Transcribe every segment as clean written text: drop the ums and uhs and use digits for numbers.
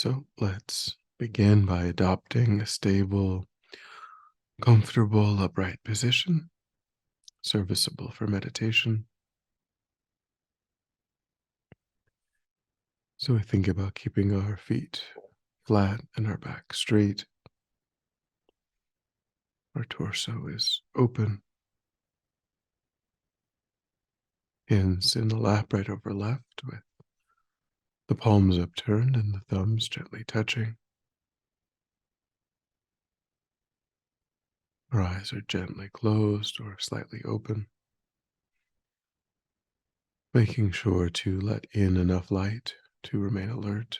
So let's begin by adopting a stable, comfortable, upright position, serviceable for meditation. So we think about keeping our feet flat and our back straight. Our torso is open, hands in the lap right over left, with the palms upturned and the thumbs gently touching. Our eyes are gently closed or slightly open, making sure to let in enough light to remain alert.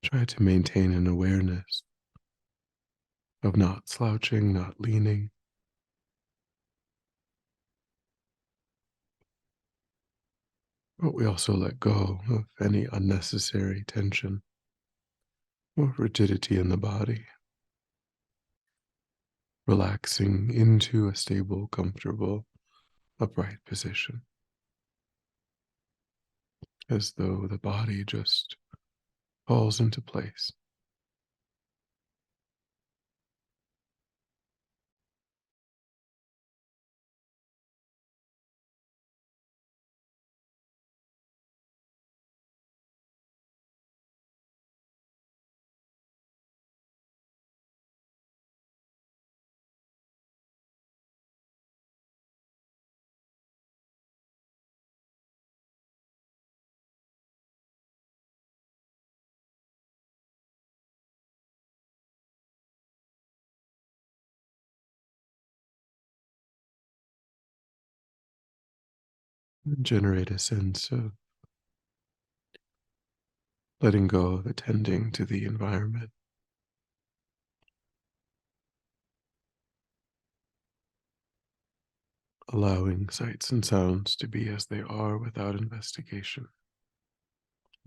Try to maintain an awareness of not slouching, not leaning, but we also let go of any unnecessary tension or rigidity in the body, relaxing into a stable, comfortable, upright position, as though the body just falls into place. And generate a sense of letting go of attending to the environment, allowing sights and sounds to be as they are without investigation,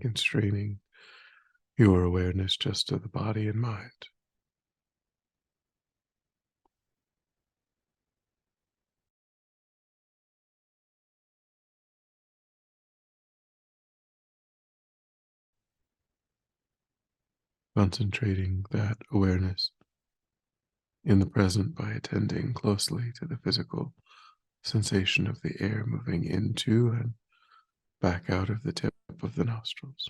constraining your awareness just to the body and mind. Concentrating that awareness in the present by attending closely to the physical sensation of the air moving into and back out of the tip of the nostrils.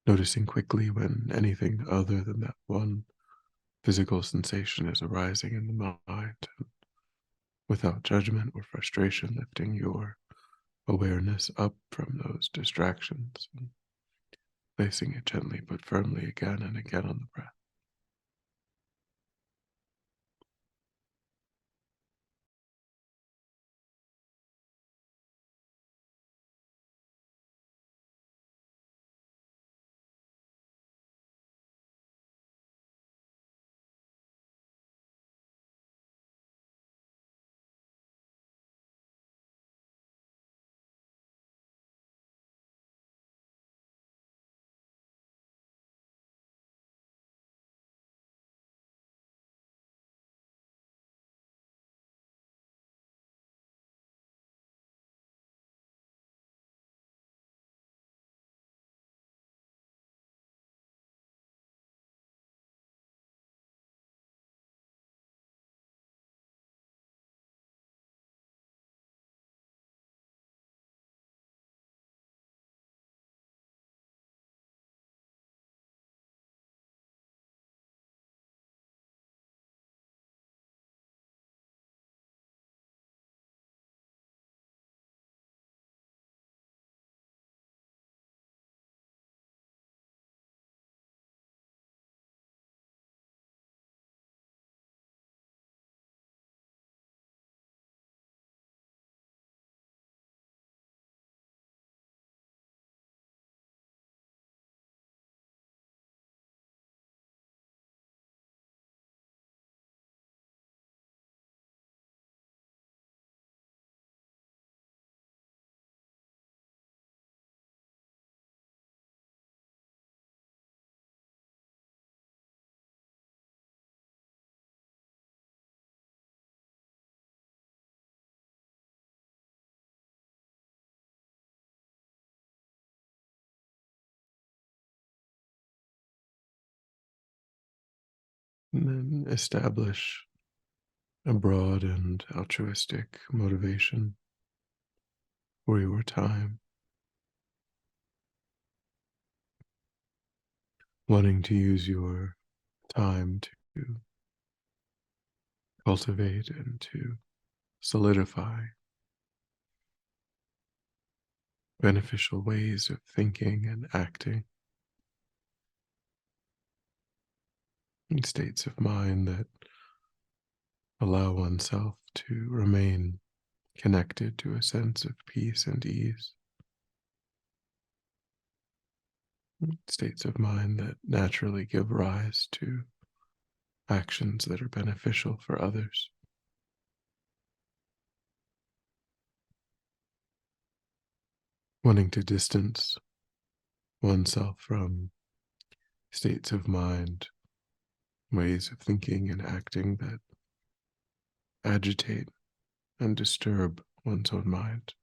Noticing quickly when anything other than that one physical sensation is arising in the mind, and without judgment or frustration, lifting your awareness up from those distractions and placing it gently but firmly again and again on the breath. and then establish a broad and altruistic motivation for your time, wanting to use your time to cultivate and to solidify beneficial ways of thinking and acting in states of mind that allow oneself to remain connected to a sense of peace and ease, states of mind that naturally give rise to actions that are beneficial for others, wanting to distance oneself from states of mind, ways of thinking and acting that agitate and disturb one's own mind,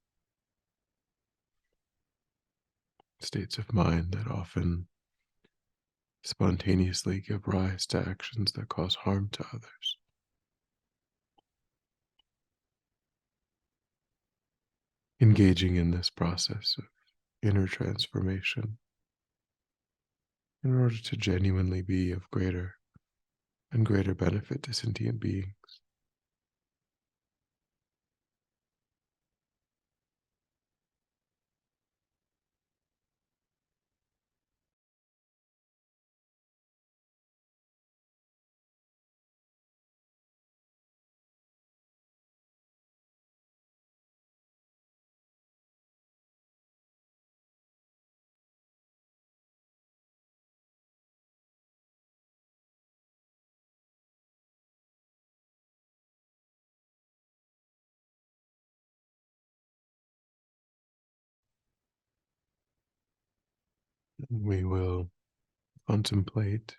states of mind that often spontaneously give rise to actions that cause harm to others. Engaging in this process of inner transformation in order to genuinely be of greater and greater benefit to sentient beings. We will contemplate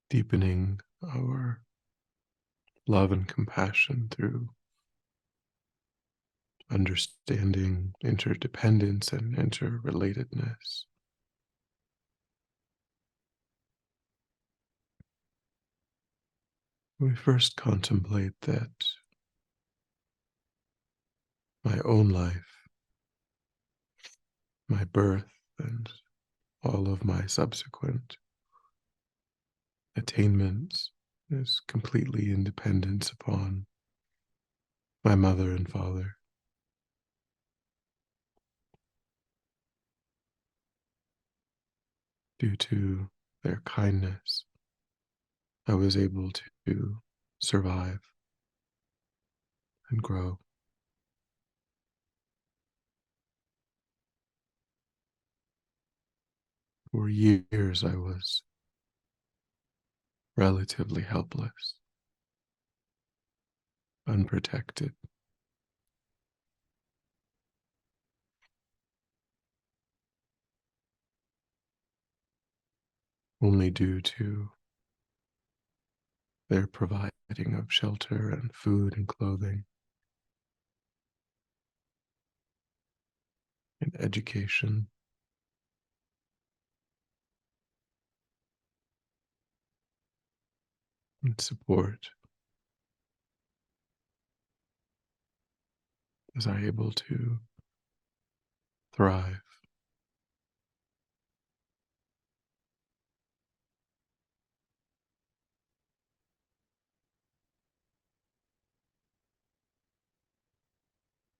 deepening our love and compassion through understanding interdependence and interrelatedness. We first contemplate that my own life, my birth, and all of my subsequent attainments is completely independent upon my mother and father. Due to their kindness, I was able to survive and grow. For years, I was relatively helpless, unprotected, only due to their providing of shelter and food and clothing and education and support. Was I able to thrive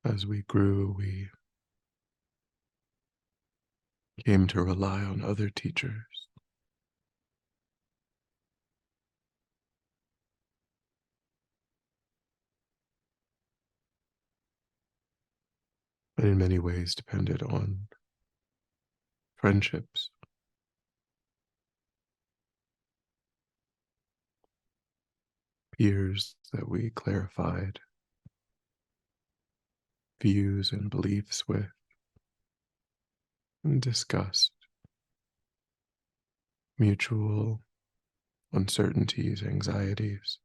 as we grew? We came to rely on other teachers, and in many ways depended on friendships, peers that we clarified views and beliefs with and discussed mutual uncertainties, anxieties.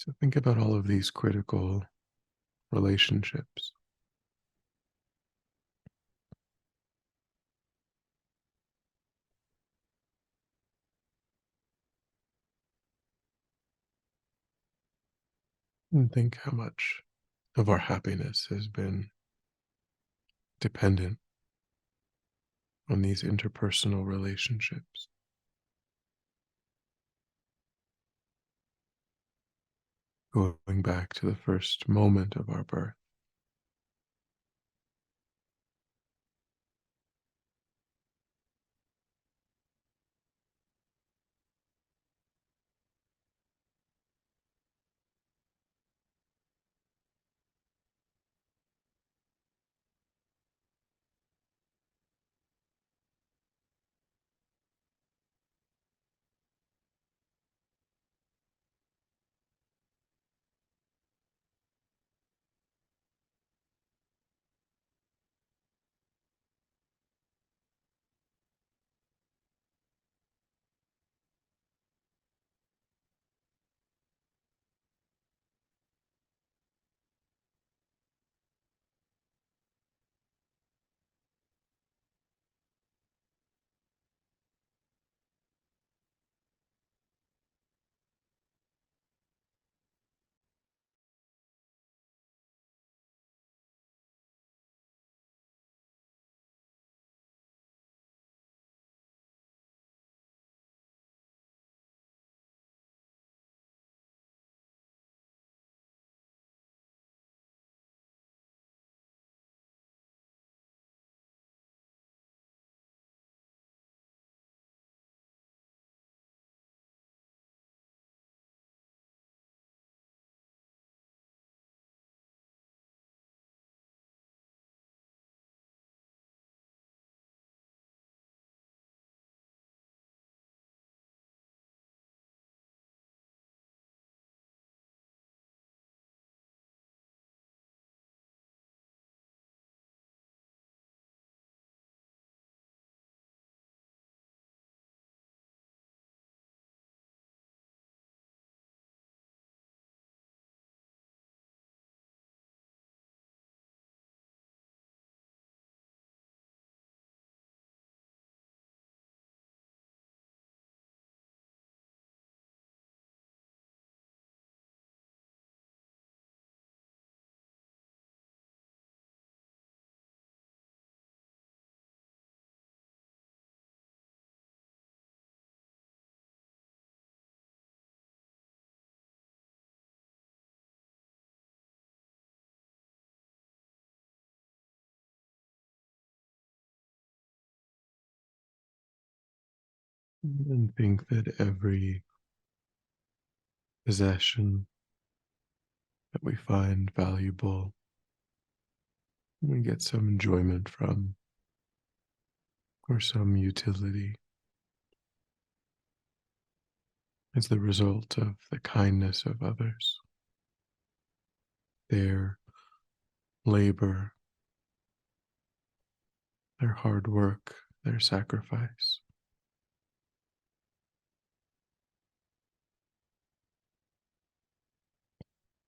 So think about all of these critical relationships and think how much of our happiness has been dependent on these interpersonal relationships. Going back to the first moment of our birth, and think that every possession that we find valuable, we get some enjoyment from, or some utility, is the result of the kindness of others, their labor, their hard work, their sacrifice.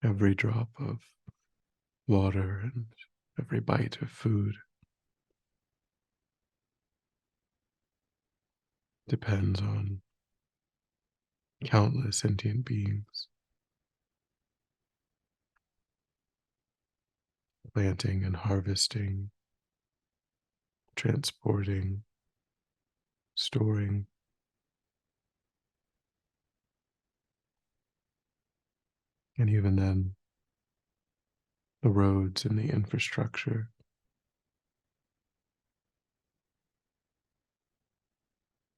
Every drop of water and every bite of food depends on countless sentient beings planting and harvesting, transporting, storing, and even then, the roads and the infrastructure,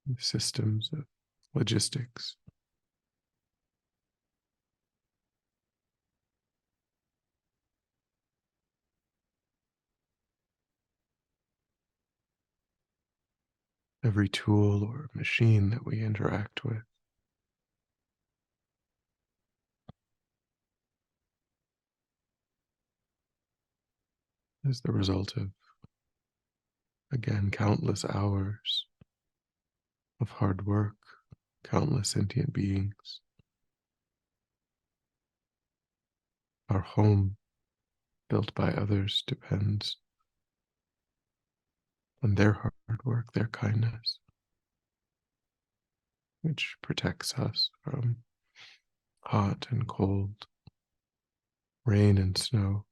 the systems of logistics. Every tool or machine that we interact with is the result of, again, countless hours of hard work, countless sentient beings Our home, built by others, depends on their hard work, their kindness, which protects us from hot and cold, rain and snow.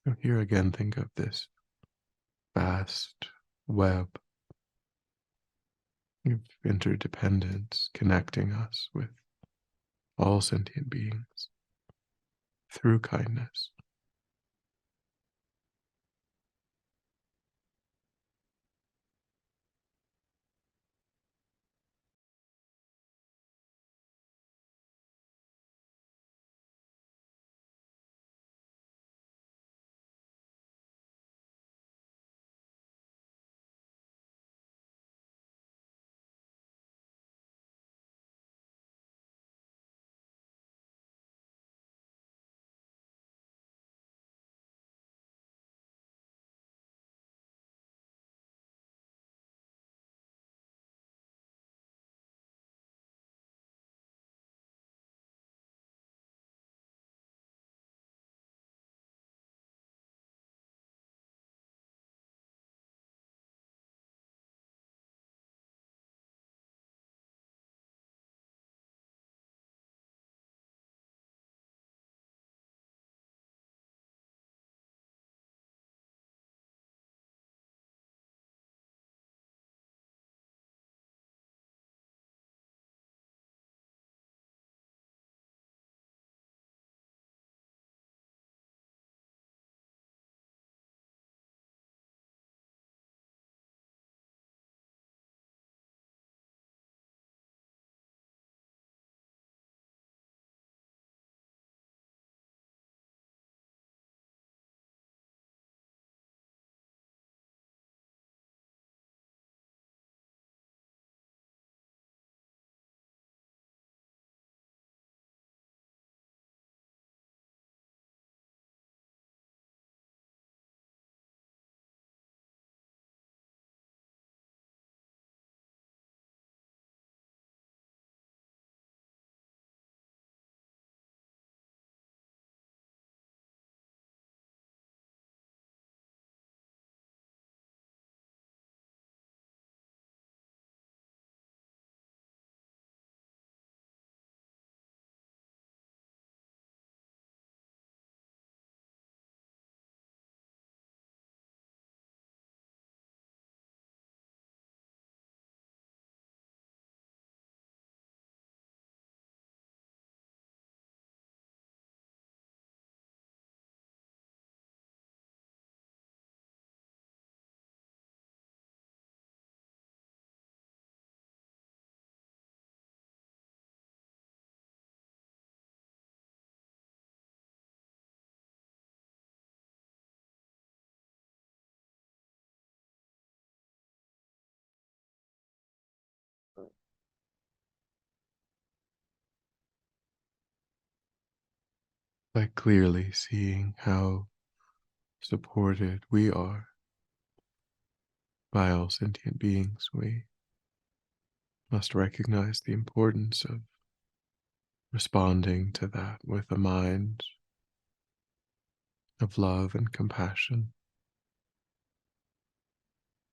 So here again, think of this vast web of interdependence connecting us with all sentient beings through kindness. By clearly seeing how supported we are by all sentient beings, we must recognize the importance of responding to that with a mind of love and compassion,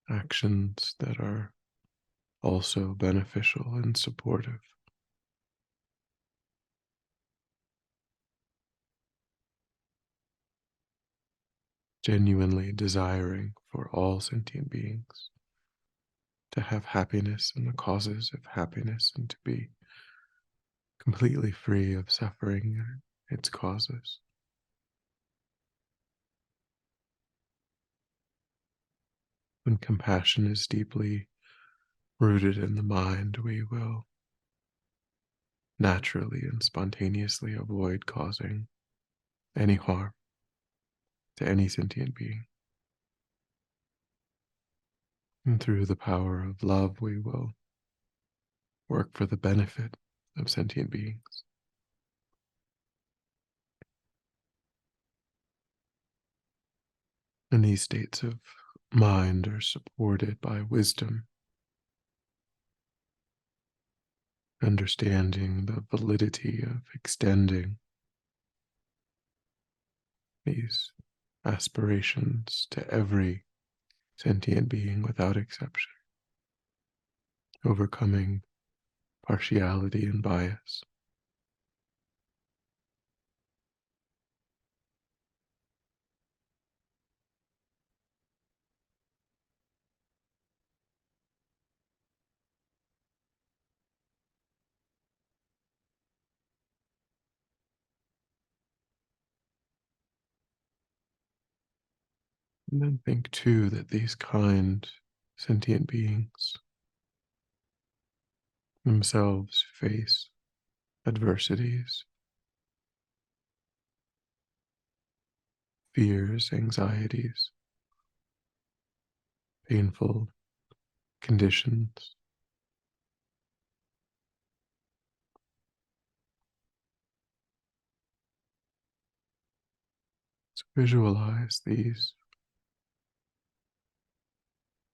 actions that are also beneficial and supportive, genuinely desiring for all sentient beings to have happiness and the causes of happiness and to be completely free of suffering and its causes. When compassion is deeply rooted in the mind, we will naturally and spontaneously avoid causing any harm to any sentient being. And through the power of love, we will work for the benefit of sentient beings. And these states of mind are supported by wisdom, understanding the validity of extending these aspirations to every sentient being without exception, overcoming partiality and bias. And then think too that these kind sentient beings themselves face adversities, fears, anxieties, painful conditions. So visualize these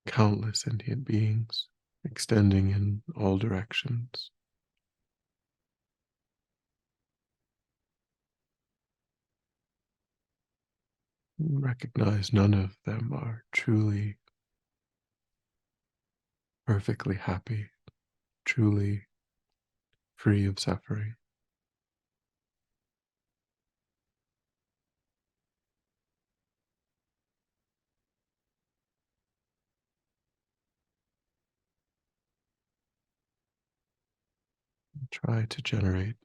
countless sentient beings extending in all directions. Recognize none of them are truly perfectly happy, truly free of suffering. Try to generate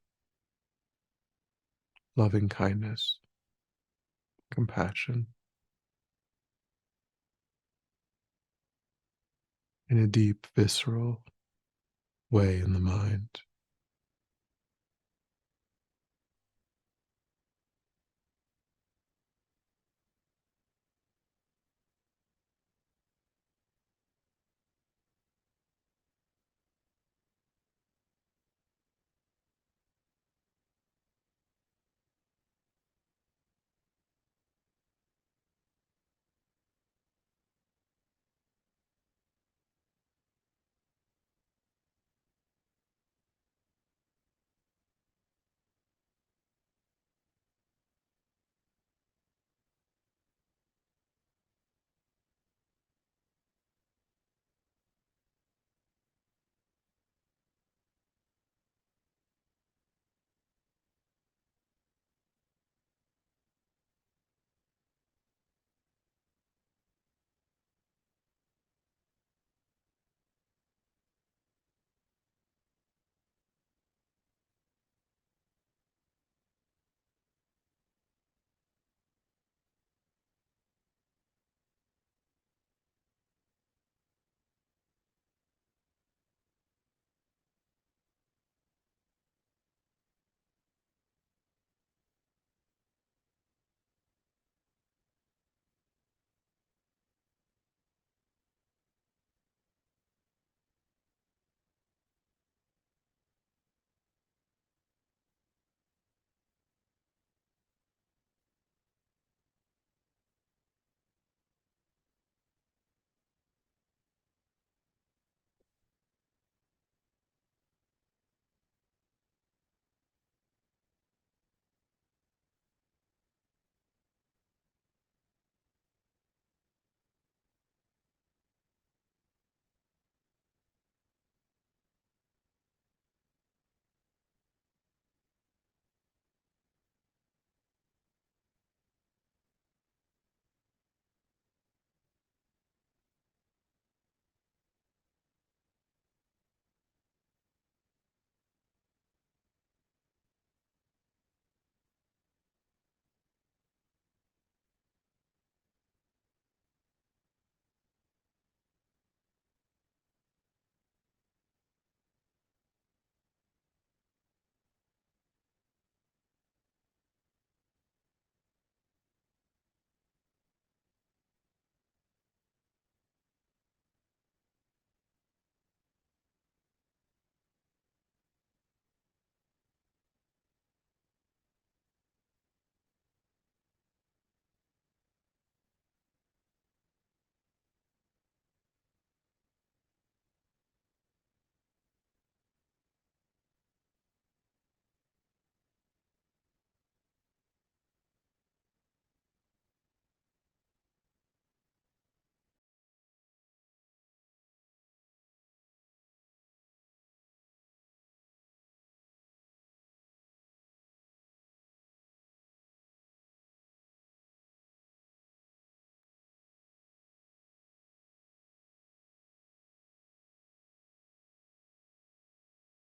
loving kindness, compassion in a deep, visceral way in the mind.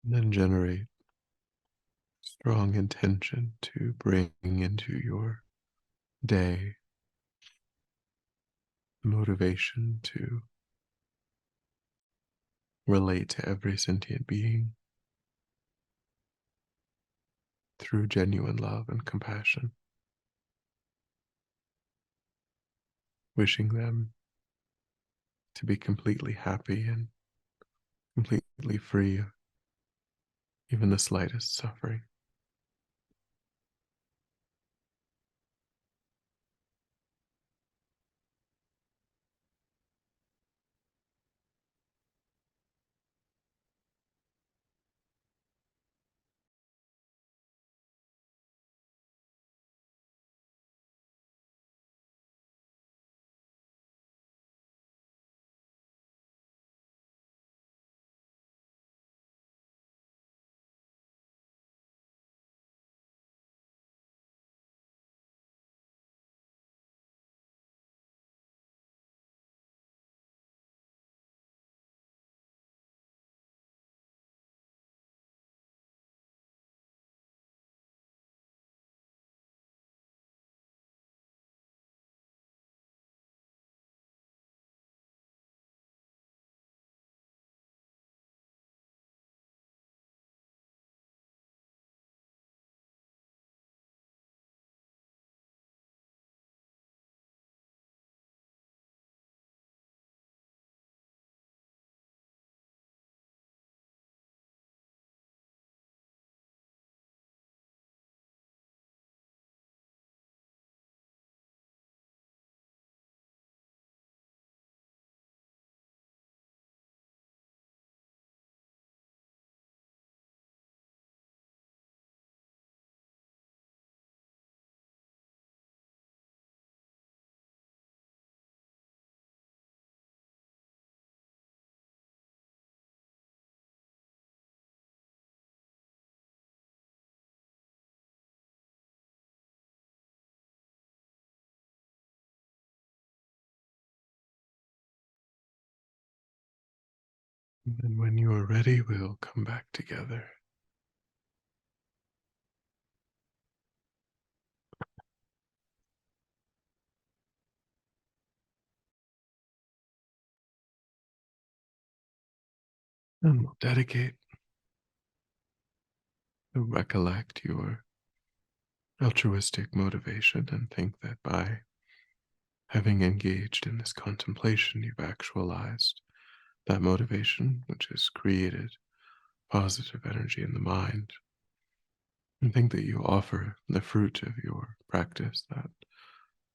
and then generate strong intention to bring into your day motivation to relate to every sentient being through genuine love and compassion, wishing them to be completely happy and completely free of even the slightest suffering. And then when you are ready, we'll come back together. And we'll dedicate to recollect your altruistic motivation and think that by having engaged in this contemplation, you've actualized that motivation, which has created positive energy in the mind, and think that you offer the fruit of your practice, that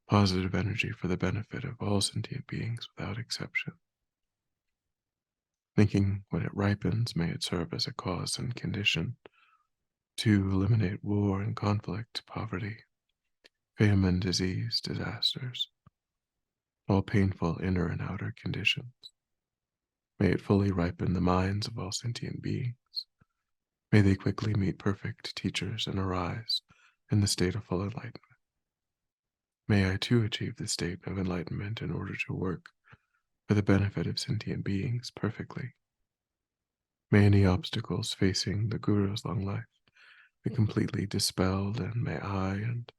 positive energy for the benefit of all sentient beings without exception. Thinking when it ripens, may it serve as a cause and condition to eliminate war and conflict, poverty, famine, disease, disasters, all painful inner and outer conditions. May it fully ripen the minds of all sentient beings. May they quickly meet perfect teachers and arise in the state of full enlightenment. May I too achieve the state of enlightenment in order to work for the benefit of sentient beings perfectly. May any obstacles facing the Guru's long life be completely dispelled, and may I and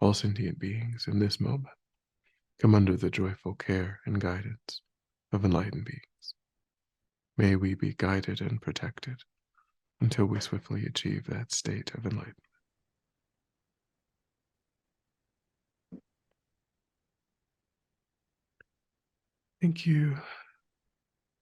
all sentient beings in this moment come under the joyful care and guidance of enlightened beings. May we be guided and protected until we swiftly achieve that state of enlightenment. Thank you.